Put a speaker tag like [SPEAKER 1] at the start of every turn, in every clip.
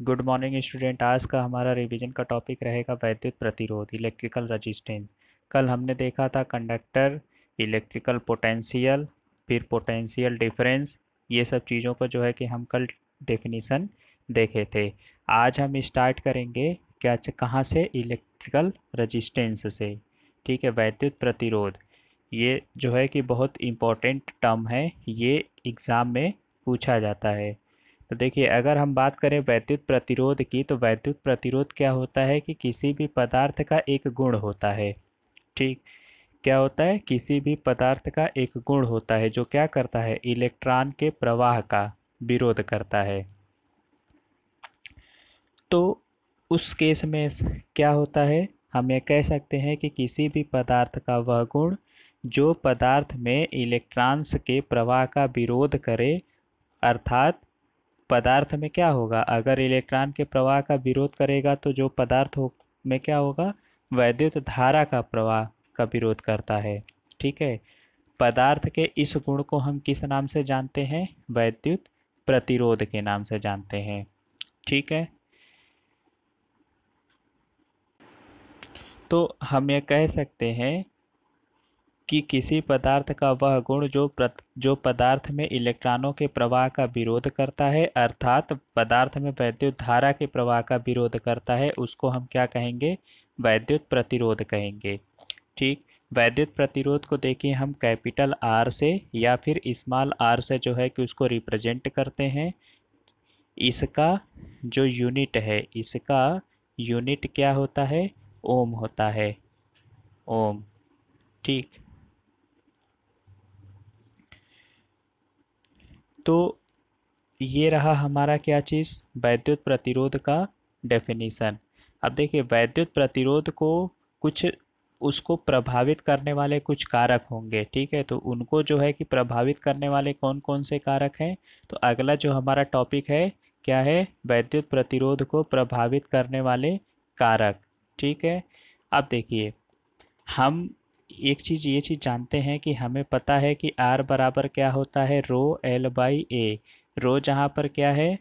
[SPEAKER 1] Good morning student. आज का हमारा रिवीजन का टॉपिक रहेगा वैद्युत प्रतिरोध, इलेक्ट्रिकल रेजिस्टेंस। कल हमने देखा था कंडक्टर, इलेक्ट्रिकल पोटेंशियल, फिर पोटेंशियल डिफरेंस। ये सब चीज़ों को जो है कि हम कल डेफिनेशन देखे थे। आज हम स्टार्ट करेंगे कहाँ से? इलेक्ट्रिकल रेजिस्टेंस से। ठीक है, वैद्युत प्रतिरोध ये जो है कि बहुत इम्पोर्टेंट टर्म है, ये एग्ज़ाम में पूछा जाता है। तो देखिए, अगर हम बात करें वैद्युत प्रतिरोध की, तो वैद्युत प्रतिरोध क्या होता है कि किसी भी पदार्थ का एक गुण होता है। ठीक, क्या होता है? किसी भी पदार्थ का एक गुण होता है जो क्या करता है? इलेक्ट्रॉन के प्रवाह का विरोध करता है। तो उस केस में क्या होता है? हम ये कह सकते हैं कि किसी भी पदार्थ का वह गुण जो पदार्थ में इलेक्ट्रॉन्स के प्रवाह का विरोध करे, अर्थात पदार्थ में क्या होगा? अगर इलेक्ट्रॉन के प्रवाह का विरोध करेगा तो जो पदार्थ में क्या होगा? वैद्युत धारा का प्रवाह का विरोध करता है। ठीक है, पदार्थ के इस गुण को हम किस नाम से जानते हैं? वैद्युत प्रतिरोध के नाम से जानते हैं। ठीक है, तो हम ये कह सकते हैं कि किसी पदार्थ का वह गुण जो पदार्थ में इलेक्ट्रॉनों के प्रवाह का विरोध करता है, अर्थात पदार्थ में वैद्युत धारा के प्रवाह का विरोध करता है, उसको हम क्या कहेंगे? वैद्युत प्रतिरोध कहेंगे। ठीक, वैद्युत प्रतिरोध को देखिए हम कैपिटल आर से या फिर स्मॉल आर से जो है कि उसको रिप्रेजेंट करते हैं। इसका जो यूनिट है, इसका यूनिट क्या होता है? ओम होता है, ओम। ठीक, तो ये रहा हमारा क्या चीज़? वैद्युत प्रतिरोध का डेफिनीशन। अब देखिए, वैद्युत प्रतिरोध को कुछ उसको प्रभावित करने वाले कुछ कारक होंगे। ठीक है, तो उनको जो है कि प्रभावित करने वाले कौन कौन से कारक हैं? तो अगला जो हमारा टॉपिक है क्या है? वैद्युत प्रतिरोध को प्रभावित करने वाले कारक। ठीक है, अब देखिए, हम एक चीज़ ये चीज़ जानते हैं कि हमें पता है कि R बराबर क्या होता है? रो एल बाई ए। रो जहाँ पर क्या है?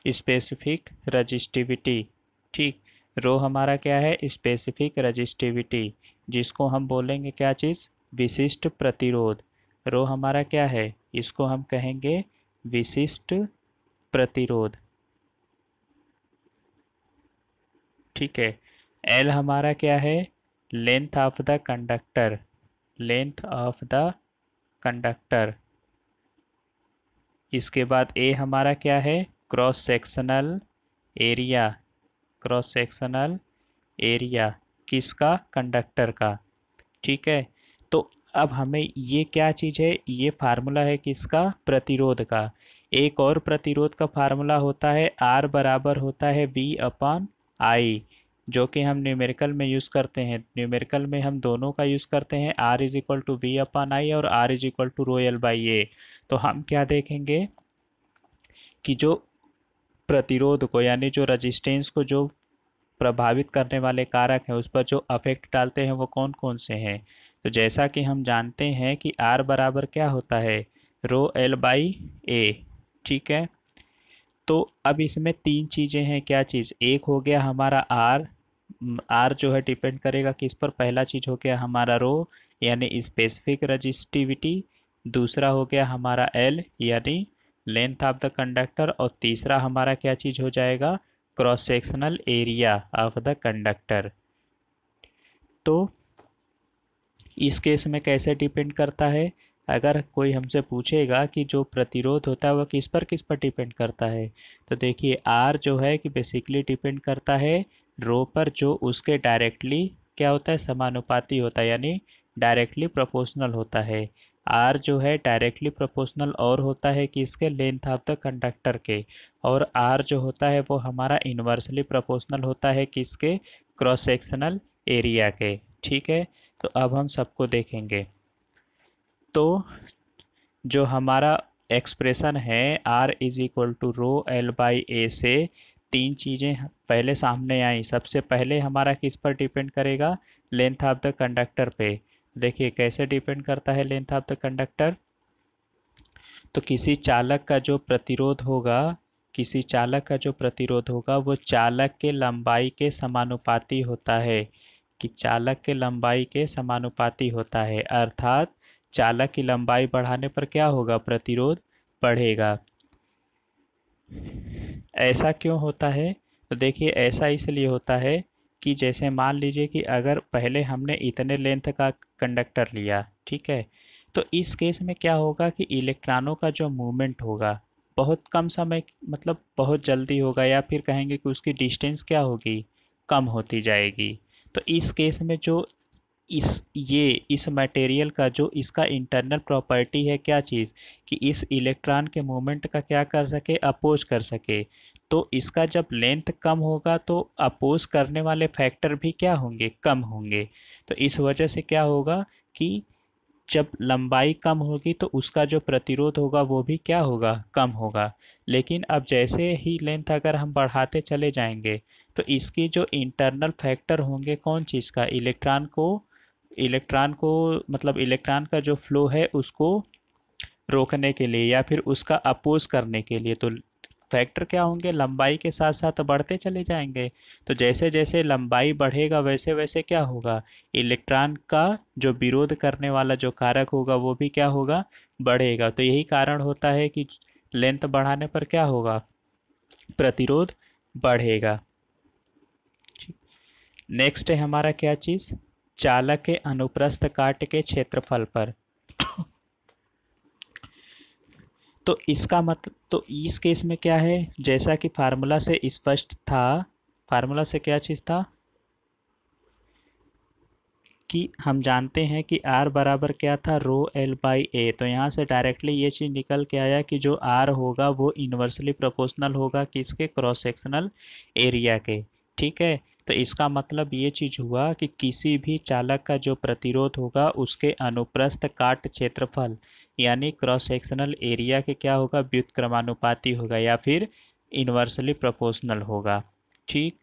[SPEAKER 1] Specific resistivity. ठीक, रो हमारा क्या है? स्पेसिफिक रजिस्टिविटी, जिसको हम बोलेंगे क्या चीज़? विशिष्ट प्रतिरोध। रो हमारा क्या है? इसको हम कहेंगे विशिष्ट प्रतिरोध। ठीक है, एल हमारा क्या है? Length of the conductor, length of the conductor. इसके बाद ए हमारा क्या है? Cross sectional area, cross sectional area किसका? कंडक्टर का। ठीक है, तो अब हमें ये क्या चीज़ है? ये फार्मूला है किसका? प्रतिरोध का। एक और प्रतिरोध का फार्मूला होता है, आर बराबर होता है बी अपॉन आई, जो कि हम न्यूमेरिकल में यूज़ करते हैं। न्यूमेरिकल में हम दोनों का यूज़ करते हैं, R is equal to B upon I और R is equal to rho L by A. तो हम क्या देखेंगे कि जो प्रतिरोध को, यानी जो रजिस्टेंस को जो प्रभावित करने वाले कारक हैं, उस पर जो अफेक्ट डालते हैं वो कौन कौन से हैं? तो जैसा कि हम जानते हैं कि R बराबर क्या होता है? रो एल बाई ए। ठीक है, तो अब इसमें तीन चीज़ें हैं। क्या चीज़? एक हो गया हमारा R, R जो है डिपेंड करेगा किस पर? पहला चीज़ हो गया हमारा रो, यानी स्पेसिफिक रजिस्टिविटी। दूसरा हो गया हमारा L, यानी लेंथ ऑफ द कंडक्टर। और तीसरा हमारा क्या चीज़ हो जाएगा? Cross sectional area of the conductor. तो इस केस में कैसे डिपेंड करता है? अगर कोई हमसे पूछेगा कि जो प्रतिरोध होता है वह किस पर डिपेंड करता है, तो देखिए, आर जो है कि बेसिकली डिपेंड करता है रो पर, जो उसके डायरेक्टली क्या होता है? समानुपाती होता है, यानी डायरेक्टली प्रोपोर्शनल होता है। आर जो है डायरेक्टली प्रोपोर्शनल और होता है कि इसके लेंथ ऑफ द कंडक्टर के, और आर जो होता है वो हमारा इन्वर्सली प्रोपोर्शनल होता है कि इसके क्रॉस सेक्शनल एरिया के। ठीक है, तो अब हम सबको देखेंगे। तो जो हमारा एक्सप्रेशन है R is equal to rho L by A से तीन चीज़ें पहले सामने आई। सबसे पहले हमारा किस पर डिपेंड करेगा? लेंथ ऑफ द कंडक्टर पे। देखिए कैसे डिपेंड करता है लेंथ ऑफ द कंडक्टर। तो किसी चालक का जो प्रतिरोध होगा, किसी चालक का जो प्रतिरोध होगा वो चालक के लंबाई के समानुपाती होता है, कि चालक के लंबाई के समानुपाती होता है, अर्थात चालक की लंबाई बढ़ाने पर क्या होगा, प्रतिरोध बढ़ेगा। ऐसा क्यों होता है? तो देखिए ऐसा इसलिए होता है कि जैसे मान लीजिए कि अगर पहले हमने इतने लेंथ का कंडक्टर लिया, ठीक है, तो इस केस में क्या होगा कि इलेक्ट्रॉनों का जो मूवमेंट होगा बहुत कम समय, मतलब बहुत जल्दी होगा, या फिर कहेंगे कि उसकी डिस्टेंस क्या होगी, कम होती जाएगी। तो इस केस में जो इस मटेरियल का जो इसका इंटरनल प्रॉपर्टी है, क्या चीज़, कि इस इलेक्ट्रॉन के मूवमेंट का क्या कर सके, अपोज कर सके। तो इसका जब लेंथ कम होगा तो अपोज करने वाले फैक्टर भी क्या होंगे, कम होंगे। तो इस वजह से क्या होगा कि जब लंबाई कम होगी तो उसका जो प्रतिरोध होगा वो भी क्या होगा, कम होगा। लेकिन अब जैसे ही लेंथ अगर हम बढ़ाते चले जाएंगे तो इसकी जो इंटरनल फैक्टर होंगे, कौन चीज़ का, इलेक्ट्रॉन को मतलब इलेक्ट्रॉन का जो फ्लो है उसको रोकने के लिए या फिर उसका अपोज करने के लिए, तो फैक्टर क्या होंगे, लंबाई के साथ साथ बढ़ते चले जाएंगे। तो जैसे जैसे लंबाई बढ़ेगा वैसे वैसे क्या होगा, इलेक्ट्रॉन का जो विरोध करने वाला जो कारक होगा वो भी क्या होगा, बढ़ेगा। तो यही कारण होता है कि लेंथ बढ़ाने पर क्या होगा, प्रतिरोध बढ़ेगा। नेक्स्ट है हमारा क्या चीज़, चालक के अनुप्रस्थ काट के क्षेत्रफल पर। तो इसका मतलब, तो इस केस में क्या है, जैसा कि फार्मूला से स्पष्ट था, फार्मूला से क्या चीज़ था कि हम जानते हैं कि R बराबर क्या था, रो एल बाई ए। तो यहाँ से डायरेक्टली ये चीज़ निकल के आया कि जो R होगा वो इन्वर्सली प्रोपोर्शनल होगा किसके, क्रॉस सेक्शनल एरिया के। ठीक है, तो इसका मतलब ये चीज़ हुआ कि किसी भी चालक का जो प्रतिरोध होगा उसके अनुप्रस्थ काट क्षेत्रफल यानी क्रॉस सेक्शनल एरिया के क्या होगा, व्युत्क्रमानुपाती होगा या फिर इन्वर्सली प्रोपोर्शनल होगा। ठीक,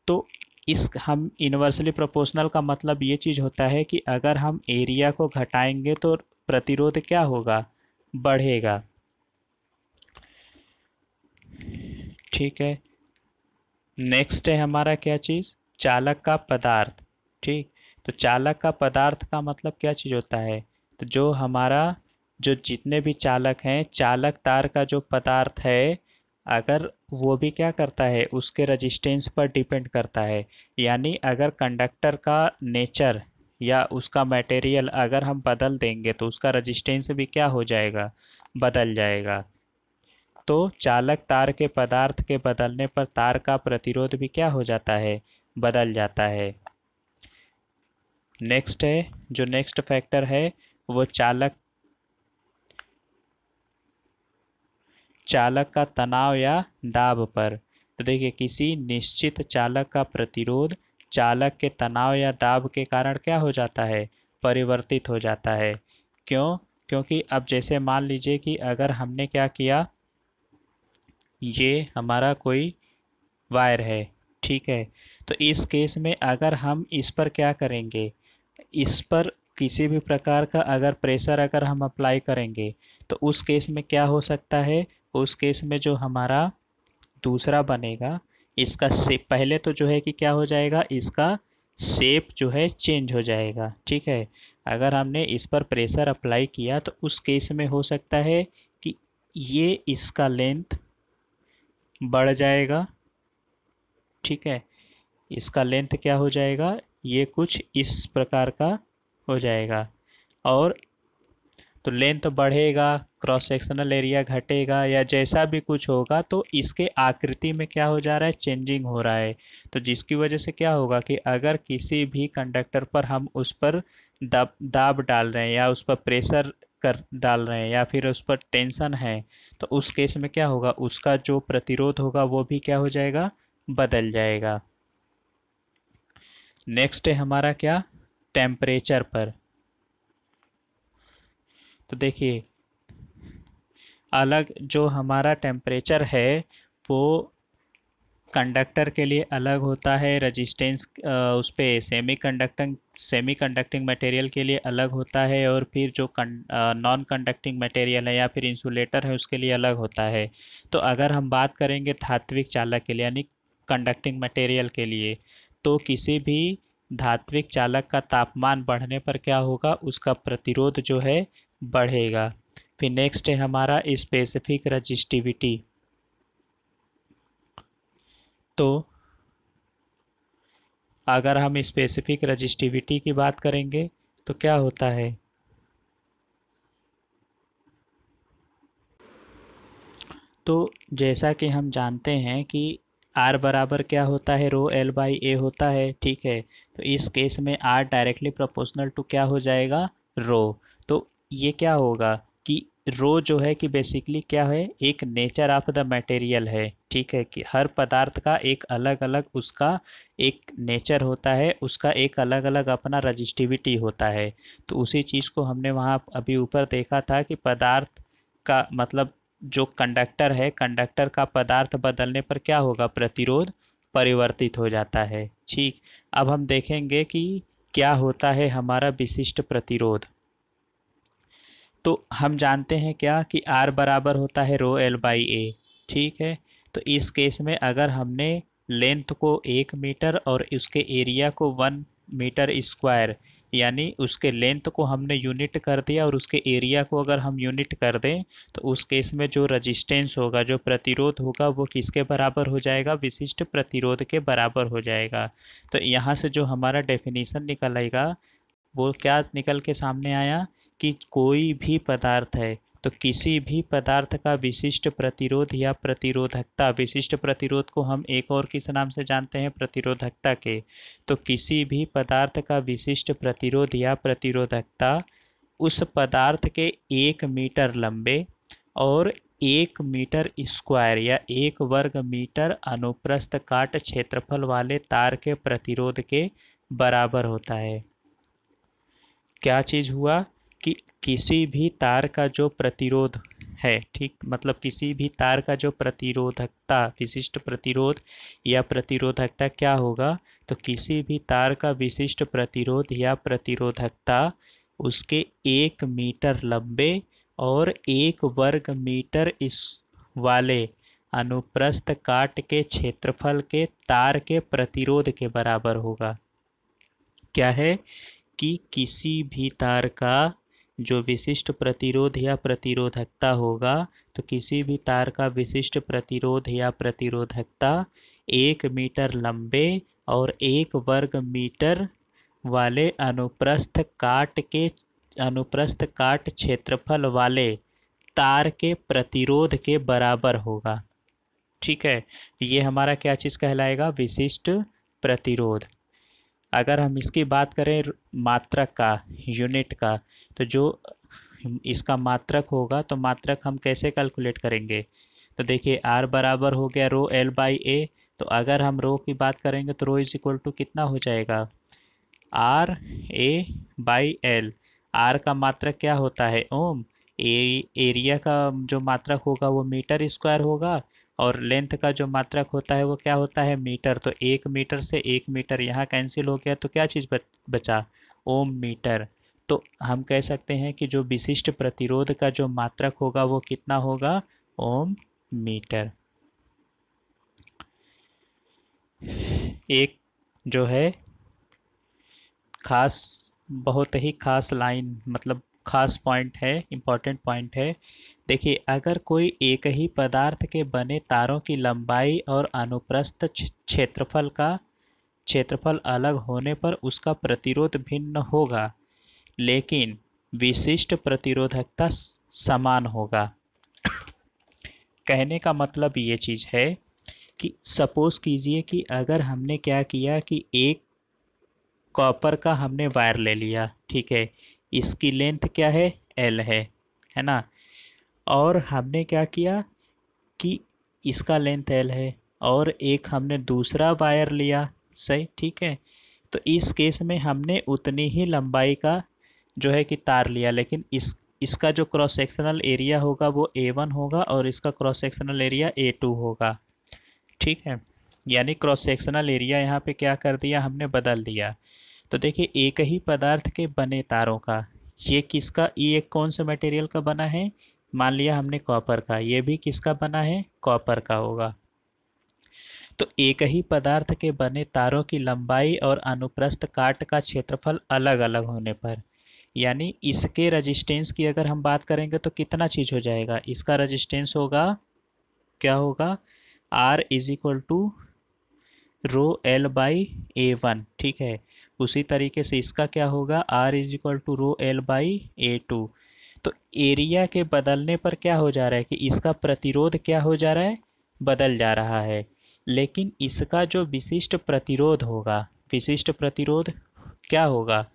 [SPEAKER 1] तो इस हम इन्वर्सली प्रोपोर्शनल का मतलब ये चीज़ होता है कि अगर हम एरिया को घटाएंगे तो प्रतिरोध क्या होगा, बढ़ेगा। ठीक है, नेक्स्ट है हमारा क्या चीज़, चालक का पदार्थ। ठीक, तो चालक का पदार्थ का मतलब क्या चीज़ होता है, तो जो हमारा जो जितने भी चालक हैं, चालक तार का जो पदार्थ है, अगर वो भी क्या करता है, उसके रजिस्टेंस पर डिपेंड करता है। यानी अगर कंडक्टर का नेचर या उसका मटेरियल अगर हम बदल देंगे तो उसका रजिस्टेंस भी क्या हो जाएगा, बदल जाएगा। तो चालक तार के पदार्थ के बदलने पर तार का प्रतिरोध भी क्या हो जाता है, बदल जाता है। नेक्स्ट है, जो नेक्स्ट फैक्टर है वो चालक का तनाव या दाब पर। तो देखिए किसी निश्चित चालक का प्रतिरोध चालक के तनाव या दाब के कारण क्या हो जाता है, परिवर्तित हो जाता है। क्यों? क्योंकि अब जैसे मान लीजिए कि अगर हमने क्या किया, ये हमारा कोई वायर है, ठीक है, तो इस केस में अगर हम इस पर क्या करेंगे, इस पर किसी भी प्रकार का अगर प्रेशर अगर हम अप्लाई करेंगे तो उस केस में क्या हो सकता है, उस केस में जो हमारा दूसरा बनेगा, इसका शेप पहले तो जो है कि क्या हो जाएगा, इसका शेप जो है चेंज हो जाएगा। ठीक है, अगर हमने इस पर प्रेशर अप्लाई किया तो उस केस में हो सकता है कि ये इसका लेंथ बढ़ जाएगा। ठीक है, इसका लेंथ क्या हो जाएगा, ये कुछ इस प्रकार का हो जाएगा। और तो लेंथ बढ़ेगा, क्रॉस सेक्शनल एरिया घटेगा या जैसा भी कुछ होगा, तो इसके आकृति में क्या हो जा रहा है, चेंजिंग हो रहा है। तो जिसकी वजह से क्या होगा कि अगर किसी भी कंडक्टर पर हम उस पर दाब डाल रहे हैं या उस पर प्रेशर कर डाल रहे हैं या फिर उस पर टेंशन है, तो उस केस में क्या होगा, उसका जो प्रतिरोध होगा वो भी क्या हो जाएगा, बदल जाएगा। नेक्स्ट है हमारा क्या, टेम्परेचर पर। तो देखिए अलग जो हमारा टेम्परेचर है वो कंडक्टर के लिए अलग होता है रेजिस्टेंस, उस पे सेमी कंडक्टिंग मटेरियल के लिए अलग होता है, और फिर जो नॉन कंडक्टिंग मटेरियल है या फिर इंसुलेटर है उसके लिए अलग होता है। तो अगर हम बात करेंगे धात्विक चालक के लिए यानी कंडक्टिंग मटेरियल के लिए, तो किसी भी धात्विक चालक का तापमान बढ़ने पर क्या होगा, उसका प्रतिरोध जो है बढ़ेगा। फिर नेक्स्ट है हमारा स्पेसिफिक रजिस्टिविटी। तो अगर हम स्पेसिफिक रजिस्टिविटी की बात करेंगे तो क्या होता है, तो जैसा कि हम जानते हैं कि R बराबर क्या होता है, रो एल बाई ए होता है, ठीक है। तो इस केस में R डायरेक्टली प्रोपोर्शनल टू क्या हो जाएगा, रो। तो ये क्या होगा कि रो जो है कि बेसिकली क्या है, एक नेचर ऑफ द मटेरियल है, ठीक है, कि हर पदार्थ का एक अलग अलग उसका एक नेचर होता है, उसका एक अलग अलग अपना रजिस्टिविटी होता है। तो उसी चीज़ को हमने वहाँ अभी ऊपर देखा था कि पदार्थ का मतलब जो कंडक्टर है, कंडक्टर का पदार्थ बदलने पर क्या होगा, प्रतिरोध परिवर्तित हो जाता है। ठीक, अब हम देखेंगे कि क्या होता है हमारा विशिष्ट प्रतिरोध। तो हम जानते हैं क्या कि R बराबर होता है रो एल बाई ए, ठीक है। तो इस केस में अगर हमने लेंथ को 1 मीटर और उसके एरिया को 1 मीटर स्क्वायर, यानी उसके लेंथ को हमने यूनिट कर दिया और उसके एरिया को अगर हम यूनिट कर दें, तो उस केस में जो रजिस्टेंस होगा, जो प्रतिरोध होगा, वो किसके बराबर हो जाएगा, विशिष्ट प्रतिरोध के बराबर हो जाएगा। तो यहाँ से जो हमारा डेफिनेशन निकल आएगा वो क्या निकल के सामने आया कि कोई भी पदार्थ है तो किसी भी पदार्थ का विशिष्ट प्रतिरोध या प्रतिरोधकता, विशिष्ट प्रतिरोध को हम एक और किस नाम से जानते हैं, प्रतिरोधकता के। तो किसी भी पदार्थ का विशिष्ट प्रतिरोध या प्रतिरोधकता उस पदार्थ के 1 मीटर लंबे और 1 मीटर स्क्वायर या 1 वर्ग मीटर अनुप्रस्थ काट क्षेत्रफल वाले तार के प्रतिरोध के बराबर होता है। क्या चीज़ हुआ कि किसी भी तार का जो प्रतिरोध है, ठीक, मतलब किसी भी तार का जो प्रतिरोधकता, विशिष्ट प्रतिरोध या प्रतिरोधकता क्या होगा, तो किसी भी तार का विशिष्ट प्रतिरोध या प्रतिरोधकता उसके 1 मीटर लंबे और 1 वर्ग मीटर इस वाले अनुप्रस्थ काट के क्षेत्रफल के तार के प्रतिरोध के बराबर होगा। क्या है कि किसी भी तार का जो विशिष्ट प्रतिरोध या प्रतिरोधकता होगा, तो किसी भी तार का विशिष्ट प्रतिरोध या प्रतिरोधकता 1 मीटर लंबे और 1 वर्ग मीटर वाले अनुप्रस्थ काट क्षेत्रफल वाले तार के प्रतिरोध के बराबर होगा। ठीक है, ये हमारा क्या चीज़ कहलाएगा, विशिष्ट प्रतिरोध। अगर हम इसकी बात करें मात्रक का, यूनिट का, तो जो इसका मात्रक होगा तो मात्रक हम कैसे कैलकुलेट करेंगे, तो देखिए R बराबर हो गया रो एल बाई ए। तो अगर हम रो की बात करेंगे तो रो इज इक्वल टू कितना हो जाएगा, R A by L. R का मात्रक क्या होता है, ओम। एरिया का जो मात्रक होगा वो मीटर स्क्वायर होगा, और लेंथ का जो मात्रक होता है वो क्या होता है, मीटर। तो 1 मीटर से 1 मीटर यहाँ कैंसिल हो गया, तो क्या चीज़ बचा, ओम मीटर। तो हम कह सकते हैं कि जो विशिष्ट प्रतिरोध का जो मात्रक होगा वो कितना होगा, ओम मीटर। एक जो है खास, बहुत ही खास लाइन, मतलब खास पॉइंट है, इम्पॉर्टेंट पॉइंट है। देखिए, अगर कोई एक ही पदार्थ के बने तारों की लंबाई और अनुप्रस्थ क्षेत्रफल अलग होने पर उसका प्रतिरोध भिन्न होगा, लेकिन विशिष्ट प्रतिरोधकता समान होगा। कहने का मतलब ये चीज़ है कि सपोज कीजिए कि अगर हमने क्या किया कि एक कॉपर का हमने वायर ले लिया, ठीक है, इसकी लेंथ क्या है, L है ना, और हमने क्या किया कि इसका लेंथ L है और एक हमने दूसरा वायर लिया, सही, ठीक है। तो इस केस में हमने उतनी ही लंबाई का जो है कि तार लिया, लेकिन इसका जो क्रॉस सेक्शनल एरिया होगा वो A1 होगा और इसका क्रॉस सेक्शनल एरिया A2 होगा, ठीक है। यानी क्रॉस सेक्शनल एरिया यहाँ पे क्या कर दिया हमने, बदल दिया। तो देखिए एक ही पदार्थ के बने तारों का, ये किसका, ये कौन से मटेरियल का बना है, मान लिया हमने कॉपर का, ये भी किसका बना है, कॉपर का होगा। तो एक ही पदार्थ के बने तारों की लंबाई और अनुप्रस्थ काट का क्षेत्रफल अलग अलग होने पर, यानी इसके रजिस्टेंस की अगर हम बात करेंगे तो कितना चीज़ हो जाएगा, इसका रजिस्टेंस होगा, क्या होगा, R is equal to rho L by A one, ठीक है। उसी तरीके से इसका क्या होगा, R is equal to rho L by A two. तो एरिया के बदलने पर क्या हो जा रहा है कि इसका प्रतिरोध क्या हो जा रहा है, बदल जा रहा है। लेकिन इसका जो विशिष्ट प्रतिरोध होगा, विशिष्ट प्रतिरोध क्या होगा,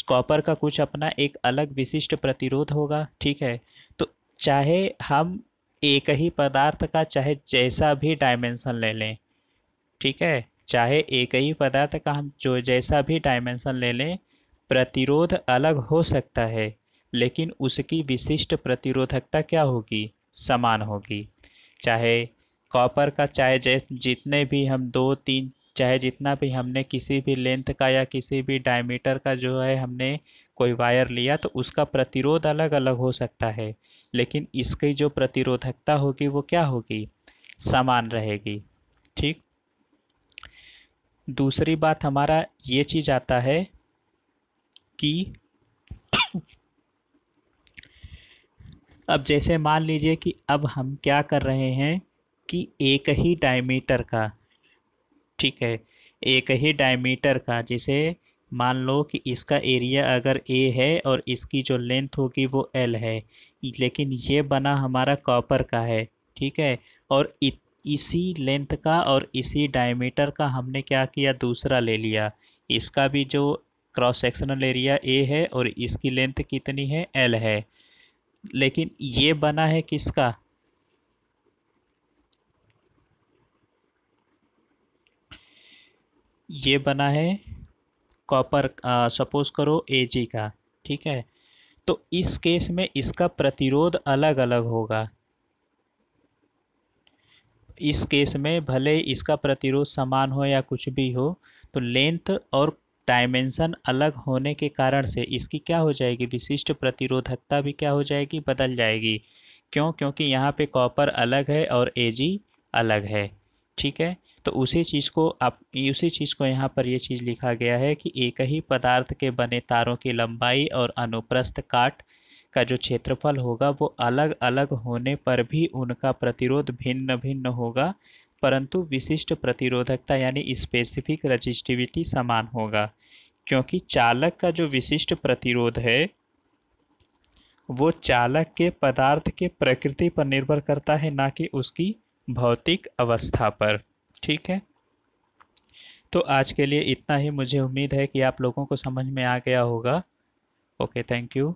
[SPEAKER 1] कॉपर का कुछ अपना एक अलग विशिष्ट प्रतिरोध होगा, ठीक है। तो चाहे हम एक ही पदार्थ का चाहे जैसा भी डायमेंशन ले लें, ठीक है, चाहे एक ही पदार्थ का हम जो जैसा भी डायमेंशन ले लें, प्रतिरोध अलग हो सकता है, लेकिन उसकी विशिष्ट प्रतिरोधकता क्या होगी, समान होगी। चाहे कॉपर का चाहे जितने भी हम दो तीन, चाहे जितना भी हमने किसी भी लेंथ का या किसी भी डायमीटर का जो है हमने कोई वायर लिया, तो उसका प्रतिरोध अलग अलग हो सकता है, लेकिन इसकी जो प्रतिरोधकता होगी वो क्या होगी, समान रहेगी, ठीक। दूसरी बात हमारा ये चीज़ आता है कि अब जैसे मान लीजिए कि अब हम क्या कर रहे हैं कि एक ही डायमीटर का, ठीक है, एक ही डायमीटर का, जैसे मान लो कि इसका एरिया अगर ए है और इसकी जो लेंथ होगी वो एल है, लेकिन ये बना हमारा कॉपर का है, ठीक है। और इसी लेंथ का और इसी डायमीटर का हमने क्या किया, दूसरा ले लिया, इसका भी जो क्रॉस सेक्शनल एरिया ए है और इसकी लेंथ कितनी है, एल है, लेकिन ये बना है किसका, ये बना है कॉपर, सपोज करो एजी का, ठीक है। तो इस केस में इसका प्रतिरोध अलग अलग होगा, इस केस में भले इसका प्रतिरोध समान हो या कुछ भी हो, तो लेंथ और डायमेंशन अलग होने के कारण से इसकी क्या हो जाएगी, विशिष्ट प्रतिरोधकता भी क्या हो जाएगी, बदल जाएगी। क्यों, क्योंकि यहाँ पे कॉपर अलग है और एजी अलग है, ठीक है। तो उसी चीज़ को आप, उसी चीज़ को यहाँ पर ये चीज़ लिखा गया है कि एक ही पदार्थ के बने तारों की लंबाई और अनुप्रस्थ काट का जो क्षेत्रफल होगा वो अलग अलग होने पर भी उनका प्रतिरोध भिन्न भिन्न होगा, परंतु विशिष्ट प्रतिरोधकता यानी स्पेसिफिक रजिस्टिविटी समान होगा। क्योंकि चालक का जो विशिष्ट प्रतिरोध है वो चालक के पदार्थ के प्रकृति पर निर्भर करता है, ना कि उसकी भौतिक अवस्था पर, ठीक है। तो आज के लिए इतना ही, मुझे उम्मीद है कि आप लोगों को समझ में आ गया होगा। Okay, thank you.